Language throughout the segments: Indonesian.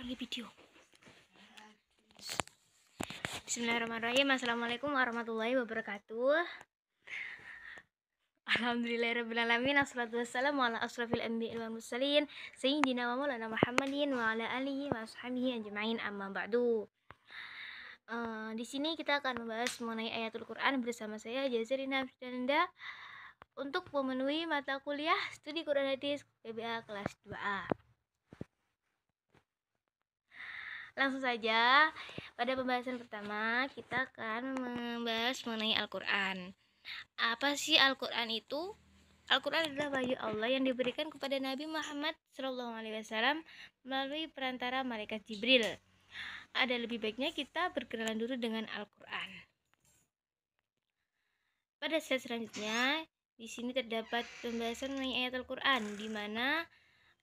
Di video. Bismillahirrahmanirrahim. Assalamualaikum warahmatullahi wabarakatuh. Alhamdulillahirrahmanirrahim. Assalatu wassalamu ala asrafil anbiya'i wal mursalin sayyidina wa maulana Muhammadin wa ala alihi wa ashabihi ajma'in, amma ba'du. Di sini kita akan membahas mengenai ayatul Quran bersama saya Jazrina Fidanda untuk memenuhi mata kuliah studi Quran Hadis PBA kelas 2A. Langsung saja, pada pembahasan pertama kita akan membahas mengenai Al-Quran. Apa sih Al-Quran itu? Al-Quran adalah wahyu Allah yang diberikan kepada Nabi Muhammad SAW melalui perantara malaikat Jibril. Ada lebih baiknya kita berkenalan dulu dengan Al-Quran. Pada slide selanjutnya, di sini terdapat pembahasan mengenai ayat Al-Quran, di mana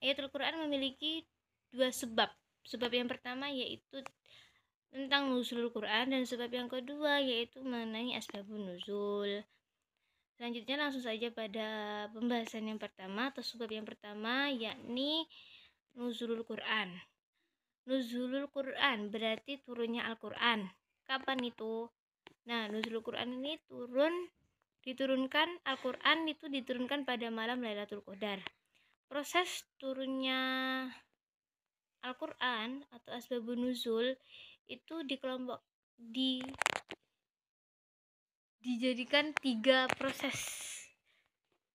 ayat Al-Quran memiliki dua sebab. Sebab yang pertama yaitu tentang nuzulul Quran, dan sebab yang kedua yaitu mengenai asbabun nuzul. Selanjutnya langsung saja pada pembahasan yang pertama atau sebab yang pertama, yakni nuzulul Quran. Nuzulul Quran berarti turunnya Al-Quran. Kapan itu? Nah, nuzulul Quran ini diturunkan Al-Quran itu diturunkan pada malam Lailatul Qadar. Proses turunnya Al-Quran atau asbabun nuzul itu dijadikan 3 proses.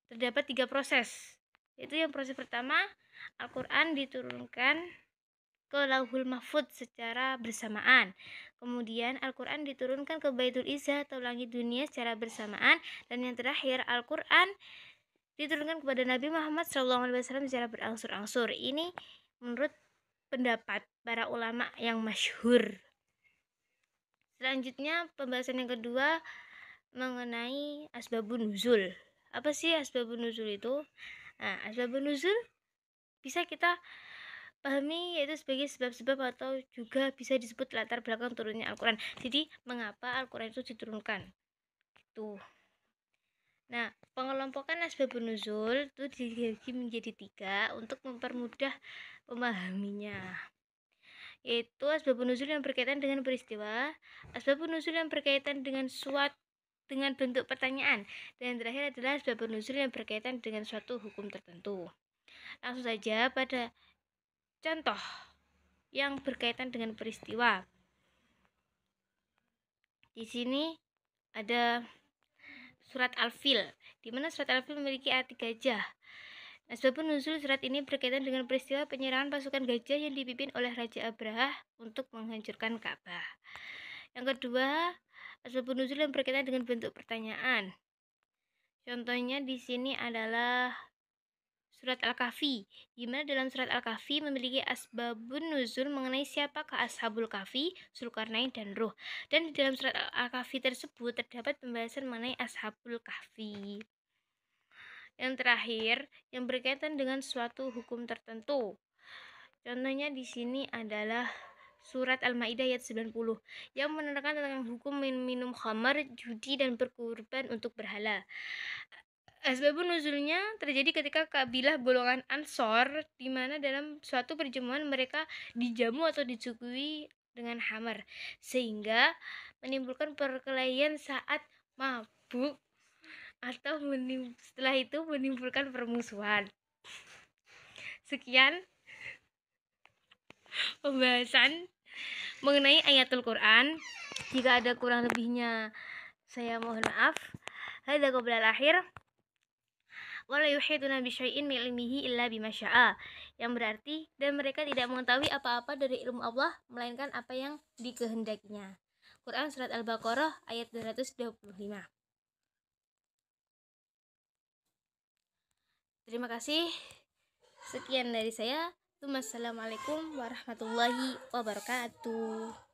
Terdapat 3 proses. Itu yang proses pertama, Al-Quran diturunkan ke Lauhul Mahfudz secara bersamaan. Kemudian Al-Quran diturunkan ke Baitul Izzah atau langit dunia secara bersamaan, dan yang terakhir Al-Quran diturunkan kepada Nabi Muhammad SAW secara berangsur-angsur. Ini menurut pendapat para ulama yang masyhur. Selanjutnya pembahasan yang kedua mengenai asbabun nuzul. Apa sih asbabun nuzul itu? Nah, asbabun nuzul bisa kita pahami yaitu sebagai sebab-sebab atau juga bisa disebut latar belakang turunnya Al-Quran. Jadi mengapa Al-Quran itu diturunkan? Gitu. Nah, pengelompokan asbabun nuzul itu dibagi menjadi 3 untuk mempermudah memahaminya, yaitu asbabun nuzul yang berkaitan dengan peristiwa, asbabun nuzul yang berkaitan dengan bentuk pertanyaan, dan yang terakhir adalah asbabun nuzul yang berkaitan dengan suatu hukum tertentu. Langsung saja pada contoh yang berkaitan dengan peristiwa. Di sini ada surat Al-Fil, di mana surat Al-Fil memiliki arti gajah. Asbabun nuzul surat ini berkaitan dengan peristiwa penyerangan pasukan gajah yang dipimpin oleh Raja Abraha untuk menghancurkan Ka'bah. Yang kedua, asbabun nuzul yang berkaitan dengan bentuk pertanyaan. Contohnya di sini adalah surat Al-Kahfi, di mana dalam surat Al-Kahfi memiliki asbabun nuzul mengenai siapakah Ashabul Kahfi, Zulkarnain, dan Ruh. Dan di dalam surat Al-Kahfi tersebut terdapat pembahasan mengenai Ashabul Kahfi. Yang terakhir, yang berkaitan dengan suatu hukum tertentu. Contohnya di sini adalah surat Al-Maidah ayat 90 yang menerangkan tentang hukum minum khamar, judi, dan berkurban untuk berhala. Asbabun nuzulnya terjadi ketika kabilah golongan Ansor, di mana dalam suatu perjamuan mereka dijamu atau disuguhi dengan khamar, sehingga menimbulkan perkelahian saat mabuk, atau setelah itu menimbulkan permusuhan. Sekian pembahasan mengenai ayatul Quran. Jika ada kurang lebihnya saya mohon maaf. Hadza qoblal akhir wala yuhituna bisyai'in min ilmihi illa bima syaa, yang berarti dan mereka tidak mengetahui apa-apa dari ilmu Allah melainkan apa yang dikehendakinya. Quran surat Al-Baqarah ayat 225. Terima kasih. Sekian dari saya. Wassalamualaikum warahmatullahi wabarakatuh.